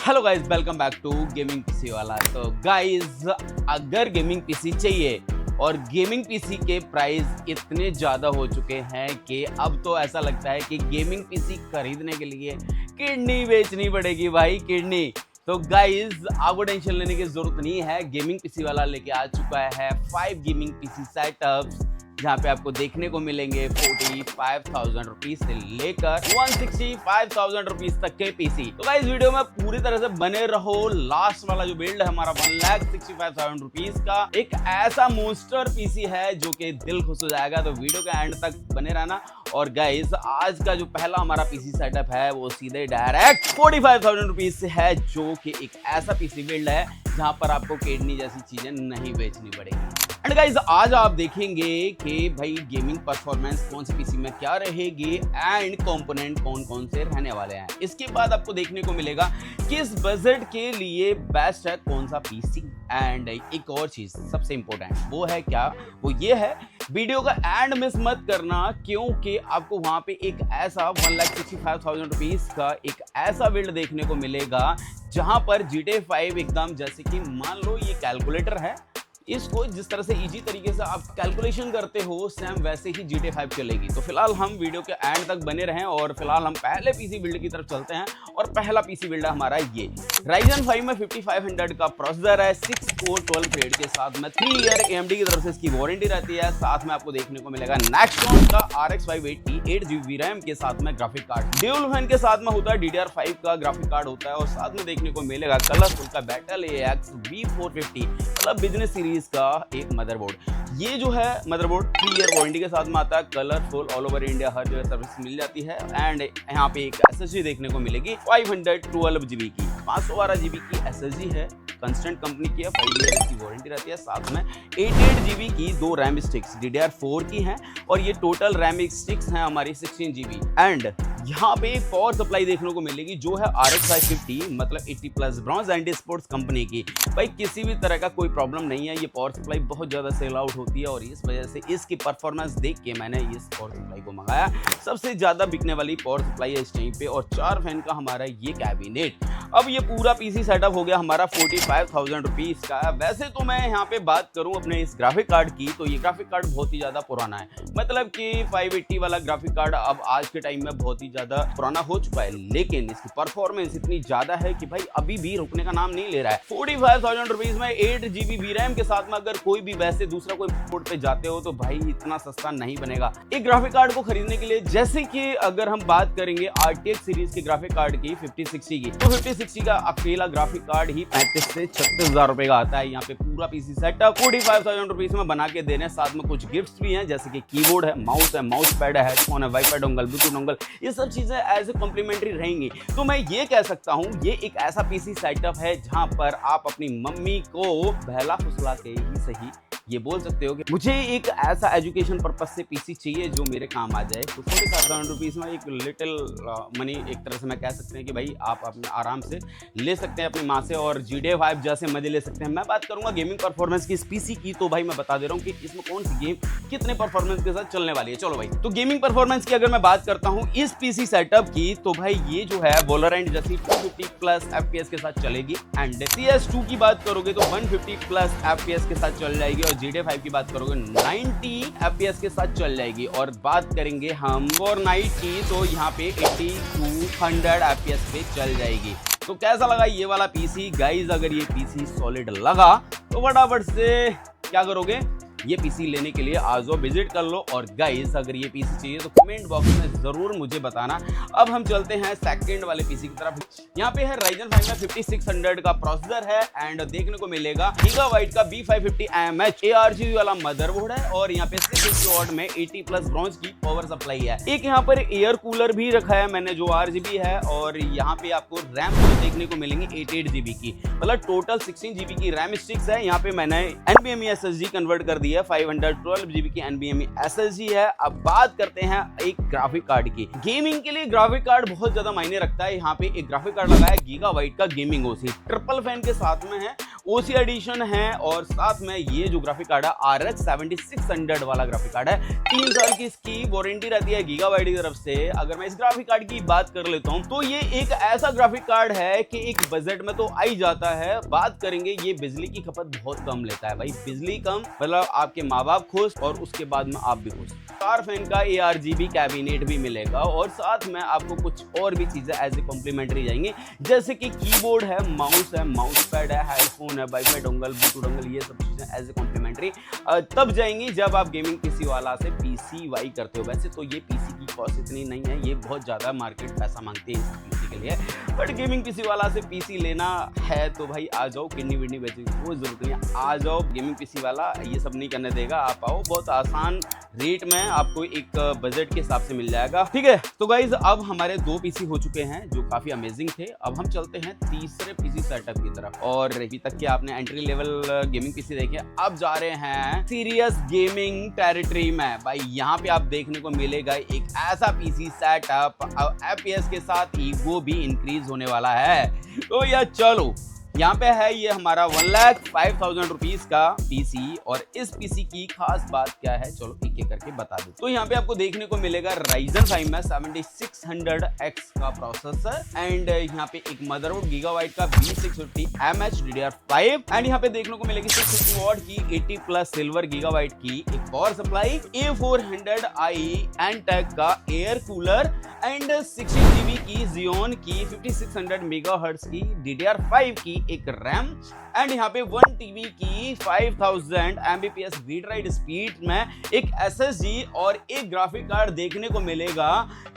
Hello guys, welcome back to gaming PC वाला। तो guys, अगर गेमिंग पीसी चाहिए और गेमिंग पीसी के प्राइस इतने ज़्यादा हो चुके हैं कि अब तो ऐसा लगता है कि गेमिंग पीसी खरीदने के लिए किडनी बेचनी पड़ेगी भाई, किडनी। तो गाइस, आपको टेंशन लेने की जरूरत नहीं है। गेमिंग पीसी वाला लेके आ चुका है 5 गेमिंग पीसी सेटअप्स, जहाँ पे आपको देखने को मिलेंगे 45,000 रुपीज से लेकर 165,000 रुपीज तक के पीसी। तो गाइस, वीडियो में पूरी तरह से बने रहो। लास्ट वाला जो बिल्ड है हमारा 1,65,000 रुपीज का एक ऐसा मोस्टर पीसी है जो कि दिल खुश हो जाएगा। तो वीडियो के एंड तक बने रहना। और गाइस, आज का जो पहला हमारा पीसी सेटअप है वो सीधे डायरेक्ट 45,000 रुपीज से है, जो कि एक ऐसा पीसी बिल्ड है जहां पर आपको किडनी जैसी चीजें नहीं बेचनी पड़ेगी। एंड गाइस, आज आप देखेंगे कि भाई गेमिंग परफॉर्मेंस कौन सी पीसी में क्या रहेगी एंड कंपोनेंट कौन कौन से रहने वाले हैं। इसके बाद आपको देखने को मिलेगा किस बजट के लिए बेस्ट है कौन सा पीसी। एंड एक और चीज सबसे इंपॉर्टेंट वो है क्या, वो ये है वीडियो का एंड मिस मत करना, क्योंकि आपको वहां पे एक ऐसा 1,65,000 रुपीज का एक ऐसा बिल्ड देखने को मिलेगा जहां पर GTA 5 एकदम, जैसे कि मान लो ये कैलकुलेटर है, इसको जिस तरह से इजी तरीके से आप कैलकुलेशन करते हो सेम वैसे ही GTA 5 चलेगी। तो फिलहाल हम वीडियो के एंड तक बने रहें और फिलहाल हम पहले पीसी बिल्ड की तरफ चलते हैं। और पहला पीसी बिल्ड है हमारा ये Ryzen 5 में 5500 का प्रोसेसर है, 6 कोर 12 थ्रेड के साथ में 3 ईयर AMD की तरफ से इसकी वारंटी रहती है। साथ में आपको देखने को मिलेगा Nexon का RX 580 8GB रैम के साथ में ग्राफिक कार्ड, ड्यूल फैन के साथ में होता है, DDR5 का ग्राफिक कार्ड होता है। और साथ में देखने को मिलेगा कलरफुल का बैटल AX V450 मतलब बिजनेस सीरीज का एक मदरबोर्ड। ये जो है मदरबोर्ड 3 ईयर वारंटी के साथ में आता है, कलरफुल, ऑल ओवर इंडिया हर जगह सर्विस मिल जाती है। एंड यहाँ पे एक SSD देखने को मिलेगी 512GB की, 512GB की SSD है, कंस्टेंट कंपनी की है, 5 ईयर की वारंटी रहती है। साथ में 88GB की 2 रैम स्टिक्स DDR4 की हैं और ये टोटल रैम स्टिक्स हैं हमारी 16GB। एंड यहाँ पे एक पावर सप्लाई देखने को मिलेगी जो है RX 550 मतलब 80+ ब्रॉन्ज एंटी स्पोर्ट्स कंपनी की। भाई किसी भी तरह का कोई प्रॉब्लम नहीं है, ये पावर सप्लाई बहुत ज़्यादा सेल आउट होती है और इस वजह से इसकी परफॉर्मेंस देख के मैंने इस पावर सप्लाई को मंगाया। सबसे ज़्यादा बिकने वाली पावर सप्लाई है इस टाइम पे। और 4 फैन का हमारा ये कैबिनेट। अब ये पूरा पीसी सेटअप हो गया हमारा 45,000 रुपीज़ का। वैसे तो मैं यहाँ पे बात करूँ अपने इस ग्राफिक कार्ड की, तो ये ग्राफिक कार्ड बहुत ही ज़्यादा पुराना है, मतलब कि 580 वाला ग्राफिक कार्ड अब आज के टाइम में बहुत ही ज़्यादा पुराना हो चुका है, लेकिन इसकी परफॉर्मेंस इतनी ज़्यादा है कि भाई अभी भी रुकने का नाम नहीं ले रहा है। 45,000 रुपीज़ में 8GB VRAM के साथ में अगर कोई भी वैसे दूसरा कोई पोर्ट पे जाते हो तो भाई इतना सस्ता नहीं बनेगा एक ग्राफिक कार्ड को खरीदने के लिए। जैसे कि अगर हम बात करेंगे RTX सीरीज के ग्राफिक कार्ड की 5060 की, तो 5060 का अकेला ग्राफिक कार्ड ही 35 से 36,000 रुपए का आता है। यहाँ पे पूरा पीसी सेटअप 45,000 रुपीज में बना के देने, साथ में कुछ गिफ्ट्स भी हैं जैसे कि कीबोर्ड है, माउस पैड है, हेडफोन है, वाईफाई डोंगल, ब्लूटूथ डोंगल, ये सब चीजें एज ए कॉम्प्लीमेंट्री रहेंगी। तो मैं ये कह सकता हूँ ये एक ऐसा पीसी सेटअप है जहां पर आप अपनी मम्मी को बहला फुसला के ही सही ये बोल सकते हो कि मुझे एक ऐसा एजुकेशन पर्पज से पीसी चाहिए जो मेरे काम आ जाए। तो 45,000 रुपीज़ में एक लिटिल मनी एक तरह से मैं कह सकते हैं कि भाई आप अपने आराम से ले सकते हैं अपनी माँ से और GTA 5 जैसे मजे ले सकते हैं। मैं बात करूंगा गेमिंग परफॉर्मेंस की इस पीसी की, तो भाई मैं बता दे रहा हूँ कि इसमें कौन सी गेम कितने परफॉर्मेंस के साथ चलने वाली है। चलो भाई, तो गेमिंग परफॉर्मेंस की अगर मैं बात करता हूँ इस पीसी सेटअप की, तो भाई ये जो है वोलोरेंट जैसी 250+ FPS के साथ चलेगी। एंड CS2 की बात करोगे तो 150+ FPS के साथ चल जाएगी और GTA 5 की बात करोगे 90 FPS के साथ चल जाएगी। और बात करेंगे हम Fortnite की, तो यहाँ पे 80 to 100 FPS पे चल जाएगी। तो कैसा लगा ये वाला पीसी गाइज? अगर ये पीसी सॉलिड लगा तो फटाफट से क्या करोगे, ये पीसी लेने के लिए आज विजिट कर लो। और गाइस, अगर ये पीसी चाहिए तो कमेंट बॉक्स में जरूर मुझे बताना। अब हम चलते हैं सेकंड वाले पीसी की तरफ। यहाँ पे है Ryzen 5 में 5600 का प्रोसेसर है एंड देखने को मिलेगा गीगाबाइट का B550 AMH ARGB वाला मदरबोर्ड है। और यहाँ पे 650 वाट में 80+ ब्रॉन्ज की पावर सप्लाई है। एक यहाँ पर एयर कूलर भी रखा है मैंने जो RGB है। और यहाँ पे आपको रैम देखने को मिलेंगी 88GB की, मतलब टोटल 16GB की रैम स्टिक्स है। यहाँ पे मैंने NVMe SSD कन्वर्ट कर दिया मेमोरी है, 512 GB की NVMe SSD है। अब बात करते हैं एक ग्राफिक कार्ड की। गेमिंग के लिए ग्राफिक कार्ड बहुत ज्यादा मायने रखता है। यहाँ पे एक ग्राफिक कार्ड लगा है गीगाबाइट का गेमिंग ओसी, ट्रिपल फैन के साथ में है, ओसी एडिशन है और साथ में ये जो ग्राफिक कार्ड है RX 7600 वाला ग्राफिक कार्ड है। 3 साल की इसकी वारंटी रहती है गीगाबाइट की तरफ से। अगर मैं इस ग्राफिक कार्ड की बात कर लेता हूं तो ये एक ऐसा ग्राफिक कार्ड है कि एक बजट में तो आ ही जाता है। बात करेंगे, ये बिजली की खपत बहुत कम लेता है भाई, बिजली कम मतलब आपके माँ बाप खुश और उसके बाद में आप भी खुश। 4 फैन का ARGB कैबिनेट भी मिलेगा और साथ में आपको कुछ और भी चीजें एज ए कॉम्प्लीमेंट्री जाएंगी, जैसे कि कीबोर्ड है, माउस पैड है, हेडफोन है, वाईफाई डोंगल, ब्लूटूथ डोंगल, ये सब चीजें एज ए कॉम्प्लीमेंट्री तब जाएंगी जब आप गेमिंग पीसी वाला से PCY करते हो। वैसे तो ये पीसी की कॉस्ट इतनी नहीं है, ये बहुत ज्यादा मार्केट पैसा मांगती है इस पीसी के लिए, बट गेमिंग पीसी वाला से पीसी लेना है तो भाई आ जाओ, किडनी विडनी बेचने की कोई जरूरत नहीं है, आ जाओ। गेमिंग पीसी वाला ये सब नहीं करने देगा, आप आओ, बहुत आसान रेट में आपको एक बजट के हिसाब से मिल जाएगा। ठीक है, तो गाइज अब हमारे 2 पीसी हो चुके हैं जो काफी अमेजिंग थे। अब हम चलते हैं तीसरे पीसी सेटअप की तरफ। और अभी तक के आपने एंट्री लेवल गेमिंग पीसी देखे, अब जा रहे हैं सीरियस गेमिंग टेरिटरी में। भाई यहाँ पे आप देखने को मिलेगा एक ऐसा पीसी सेटअप, FPS के साथ ईगो भी इंक्रीज होने वाला है। तो यार चलो, यहाँ पे है ये हमारा 1,05,000 रुपीज का पीसी। और इस पीसी की खास बात क्या है, चलो एक एक करके बता दो। तो यहाँ पे आपको देखने को मिलेगा Ryzen 5 में 7600X का प्रोसेसर एंड यहाँ पे एक मदरबोर्ड गीगाबाइट का B650MH DDR5 एंड यहाँ पे देखने को मिलेगी 650 वॉट की 80+ सिल्वर गीगाबाइट की एक पावर सप्लाई, A400i Antec का एयर कूलर एंड 16 GB की Xeon की 5600 मेगाहर्ट्ज की DDR5 की एक रैम एंड यहाँ पे 1 TB की 5000 Mbps रीड राइट स्पीड में एक SSD और एक ग्राफिक कार्ड देखने को मिलेगा।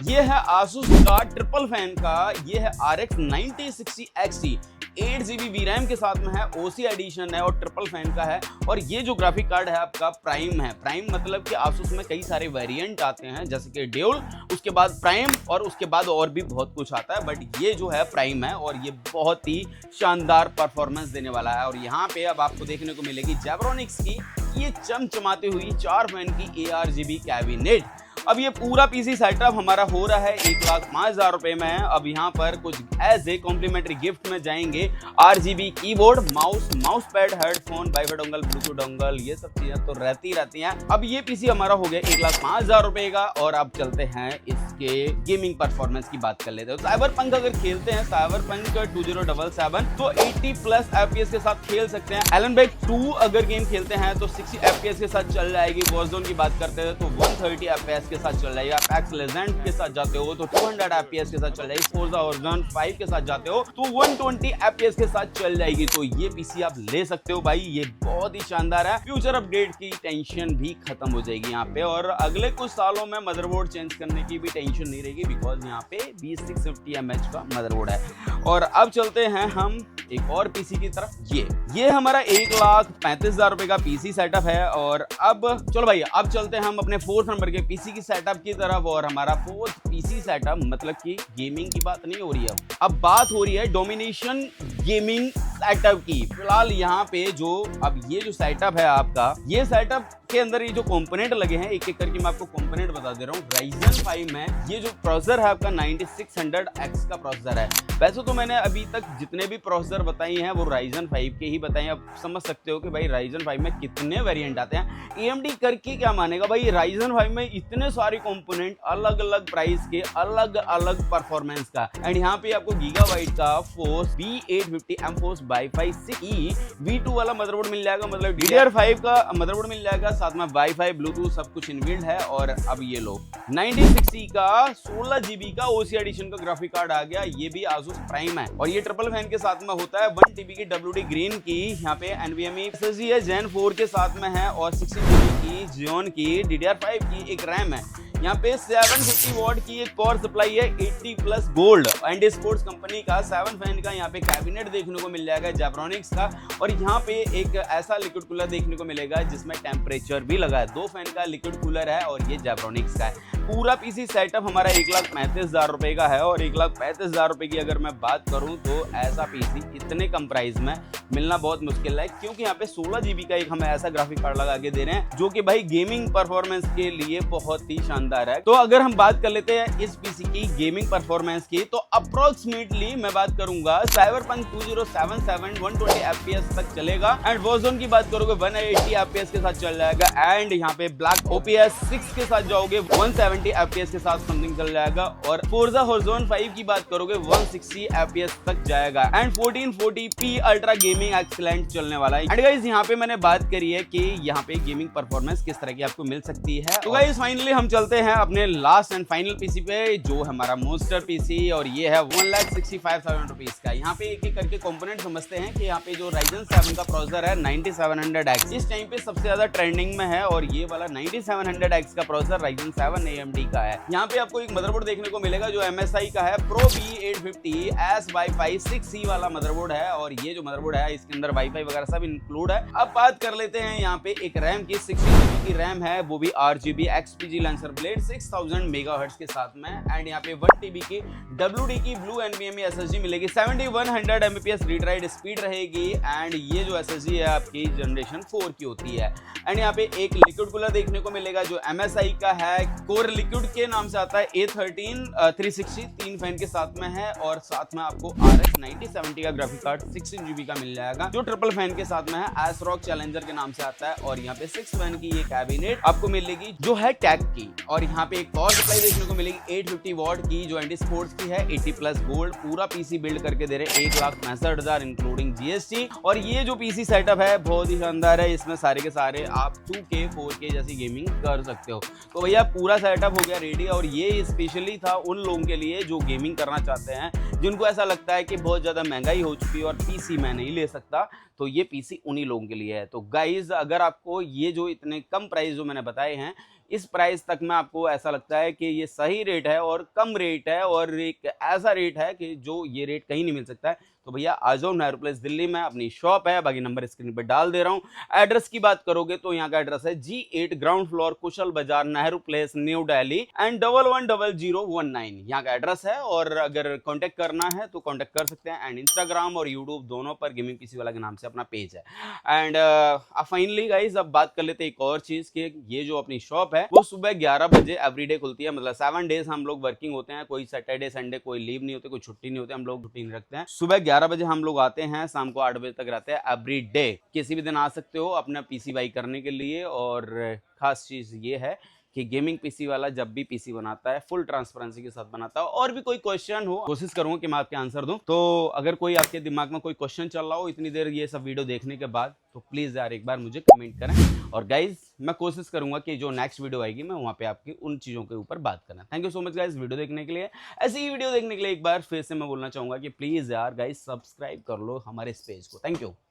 ये है Asus का ट्रिपल फैन का, ये है RX 9060 XT, 8 GB VRAM के साथ में है, OC एडिशन है और ट्रिपल फैन का है। और ये जो ग्राफिक कार्ड है आपका प्राइम है। प्राइम मतलब कि Asus में कई सारे वेरिएंट आते हैं, जैसे कि ड्यूल, उसके बाद प्राइम और उसके बाद और भी बहुत कुछ आता है, बट ये जो है प्राइम है और ये बहुत ही शानदार परफॉर्मेंस देने वाला है। और यहाँ पे अब आपको देखने को मिलेगी जेब्रोनिक्स की ये चमचमाती हुई 4 फैन की ARGB कैबिनेट। अब ये पूरा पीसी सेटअप हमारा हो रहा है 1,05,000 रुपए में। अब यहाँ पर कुछ एज ए कॉम्प्लीमेंट्री गिफ्ट में जाएंगे RGB keyboard, mouse pad, headphone, wifi dongle, Bluetooth dongle, ये सब चीजें तो रहती हैं। अब ये पीसी हमारा हो गया 1,05,000 रुपए का। और अब चलते हैं इसके गेमिंग परफॉर्मेंस की बात कर लेते हैं। साइबरपंक अगर खेलते हैं, साइबरपंक 2077 तो 80+ FPS के साथ खेल सकते हैं। एलन वेक 2 अगर गेम खेलते हैं तो 60 FPS के साथ चल जाएगी। वॉरज़ोन की बात करते हैं तो 130 FPS के साथ चल जाएगा। पैक्स लेजेंड के साथ जाते हो तो 200 FPS के साथ चल जाएगी। फोर्जा हॉराइज़न 5 के साथ जाते हो तो 120 FPS के साथ चल जाएगी। तो ये पीसी आप ले सकते हो भाई, ये बहुत ही शानदार है। फ्यूचर अपडेट की टेंशन भी खत्म हो जाएगी यहाँ पे और अगले कुछ सालों में मदरबोर्ड चेंज करने की भी टेंशन नहीं रहेगी, बिकॉज यहाँ पे B650MH का मदरबोर्ड है। और अब चलते हैं हम एक और पीसी की तरफ। ये हमारा 1,35,000 रुपए का पीसी सेटअप है। और अब चलो भाई, अब चलते हैं हम अपने 4th नंबर के पीसी की सेटअप की तरफ। और हमारा 4th पीसी सेटअप मतलब कि गेमिंग की बात नहीं हो रही है, अब बात हो रही है डोमिनेशन गेमिंग सेटअप की। फिलहाल यहाँ पे जो अब ये जो सेटअप है आपका, ये सेटअप के अंदर ये जो कंपोनेंट लगे हैं, एक एक करके मैं आपको कंपोनेंट बता दे रहा हूँ। Ryzen 5 में ये जो प्रोसेसर है आपका 9600X का प्रोसेसर है। वैसे तो मैंने अभी तक जितने भी प्रोसेसर बताए हैं वो Ryzen 5 के ही बताए हैं। अब समझ सकते हो कि भाई Ryzen 5 में कितने वेरिएंट आते हैं। AMD करके क्या मानेगा भाई, Ryzen 5 में इतने सारे कंपोनेंट, अलग अलग प्राइस के, अलग अलग परफॉर्मेंस का। एंड यहाँ पे आपको गीगाबाइट का force B850M force wifi 6E V2 वाला मदरबोर्ड मिल जाएगा, मतलब DDR5 का मदरबोर्ड मिल जाएगा, साथ में वाईफाई, ब्लूटूथ सब कुछ इनबिल्ट है। और अब ये लो 9060 का 16 GB का OC एडिशन का ग्राफिक कार्ड आ गया, ये भी Asus प्राइम है और ये ट्रिपल फैन के साथ में होता है। 1 TB की WD ग्रीन की यहाँ पे NVMe SSD है, Gen 4 के साथ में है और 16 GB की Xeon की DDR5 की एक रैम है। यहाँ पे 750 वॉट की एक पावर सप्लाई है 80 plus gold and sports company का 7 फैन का यहाँ पे कैबिनेट देखने को मिल जाएगा जेब्रॉनिक्स का। और यहाँ पे एक ऐसा लिक्विड कूलर देखने को मिलेगा जिसमें टेम्परेचर भी लगा है। 2 फैन का लिक्विड कूलर है और ये जेब्रॉनिक्स का है। पूरा पीसी सेटअप हमारा 1,35,000 रुपए का है और 1,35,000 रुपए की अगर मैं बात करूं तो ऐसा पीसी इतने कम प्राइस में मिलना बहुत मुश्किल है, क्योंकि यहाँ पे 16 GB का एक हमें ऐसा ग्राफिक कार्ड लगा के दे रहे हैं जो कि भाई गेमिंग परफॉर्मेंस के लिए बहुत ही शानदार है। तो अगर हम बात कर लेते हैं इस पीसी की गेमिंग परफॉर्मेंस की, तो अप्रोक्सीमेटली मैं बात करूंगा साइबरपंक 2077 120 FPS तक चलेगा एंड वॉरज़ोन की बात करोगे 180 FPS के साथ चल जाएगा एंड यहाँ पे ब्लैक OPS 6 के साथ जाओगे 170 FPS के साथ समथिंग चल जाएगा और फोर्जा हॉरिज़ॉन 5 की बात करोगे 160 FPS तक जाएगा and 1440p ultra gaming excellent चलने वाला है। एंड गाइस यहाँ पे मैंने बात करी है कि यहाँ पे गेमिंग परफॉर्मेंस किस तरह की आपको मिल सकती है। तो गाइस फाइनली हम चलते हैं अपने लास्ट एंड फाइनल पीसी पे, जो हमारा मोस्टर पीसी और ये है 1,65,000 रुपीज का। यहाँ पे एक एक करके कंपोनेंट समझते हैं कि यहाँ पे जो Ryzen 7 का प्रोसेसर है 9700X इस टाइम पे सबसे ज्यादा ट्रेंडिंग में है और ये वाला 9700X का प्रोसेसर Ryzen 7 AMD का है। यहाँ पे आपको एक मदरबोर्ड देखने को मिलेगा जो MSI का है Pro B850S Wi-Fi 6E वाला मदरबोर्ड है और ये जो मदरबोर्ड है इसके अंदर वाईफाई वगैरह सब इंक्लूड है। अब बात कर लेते हैं यहाँ पे एक रैम की 16GB की रैम है, वो भी RGB XPG launcher blade 6000 megahertz के साथ में एंड यहाँ पे 1TB की WD की ब्लू NVMe SSD मिलेगी। 7100 Mbps रीड राइट स्पीड रहेगी एंड ये जो SSD है आपकी जनरेशन 4 की होती है। एंड यहाँ पे एक लिक्विड कूलर देखने को मिलेगा जो MSI का है, कोर लिक्विड के नाम से आता है A13 360 3 फैन के साथ में है और साथ में आपको RX 9070 का ग्राफिक कार्ड 16GB का मिल जाएगा जो ट्रिपल फैन के साथ में है, ASRock चैलेंजर के नाम से आता है। और यहाँ पे 6 फैन की ये कैबिनेट आपको मिलेगी जो है टैग की। और यहाँ पे एक पावर सप्लाई देखने को मिलेगी 850 वॉट की जो एंटी स्पोर्ट्स की है 80 प्लस गोल्ड। पूरा पीसी बिल्ड करके दे रहे 1,65,000 इंक्लूडिंग GST। और ये जो पीसी सेटअप है बहुत ही शानदार है, इसमें सारे के सारे आप 2K 4K जैसी गेमिंग कर सकते हो। तो भैया पूरा सेटअप हो गया रेडी और ये स्पेशली था उन लोगों के लिए जो गेमिंग करना चाहते हैं, जिनको ऐसा लगता है कि बहुत ज़्यादा महंगाई हो चुकी है और पीसी मैं नहीं ले सकता, तो ये पीसी उन्हीं लोगों के लिए है। तो गाइज अगर आपको ये जो इतने कम प्राइस जो मैंने बताए हैं इस प्राइस तक में आपको ऐसा लगता है कि ये सही रेट है और कम रेट है और एक ऐसा रेट है कि जो ये रेट कहीं नहीं मिल सकता है, तो भैया आ जाओ नेहरू प्लेस दिल्ली में, अपनी शॉप है, बाकी नंबर स्क्रीन पे डाल दे रहा हूँ। एड्रेस की बात करोगे तो यहाँ का एड्रेस है G8 ग्राउंड फ्लोर कुशल बाजार Nehru place new Delhi and 110019 यहाँ का एड्रेस है। और अगर कांटेक्ट करना है तो कांटेक्ट कर सकते हैं एंड इंस्टाग्राम और यूट्यूब दोनों पर गेमिंग पीसी वाला के नाम से अपना पेज है। एंड फाइनली गाइज अब बात कर लेते हैं एक और चीज की, ये जो अपनी शॉप है वो सुबह 11 बजे एवरीडे खुलती है, मतलब 7 डेज हम लोग वर्किंग होते हैं, कोई सैटरडे संडे कोई लीव नहीं होते, कोई छुट्टी नहीं होती, हम लोग छुट्टी नहीं रखते हैं। सुबह 11 बजे हम लोग आते हैं, शाम को 8 बजे तक रहते हैं एवरी डे। किसी भी दिन आ सकते हो अपना पीसी बाई करने के लिए। और खास चीज ये है कि गेमिंग पीसी वाला जब भी पीसी बनाता है फुल ट्रांसपेरेंसी के साथ बनाता है। और भी कोई क्वेश्चन हो कोशिश करूंगा कि मैं आपके आंसर दूं। तो अगर कोई आपके दिमाग में कोई क्वेश्चन चल रहा हो इतनी देर ये सब वीडियो देखने के बाद, तो प्लीज यार एक बार मुझे कमेंट करें और गाइज मैं कोशिश करूंगा कि जो नेक्स्ट वीडियो आएगी मैं वहां पे आपकी उन चीजों के ऊपर बात करना। Thank you so much guys video देखने के लिए। ऐसी ही वीडियो देखने के लिए एक बार फिर से मैं बोलना चाहूंगा कि प्लीज यार गाइज सब्सक्राइब कर लो हमारे इस पेज को। Thank you.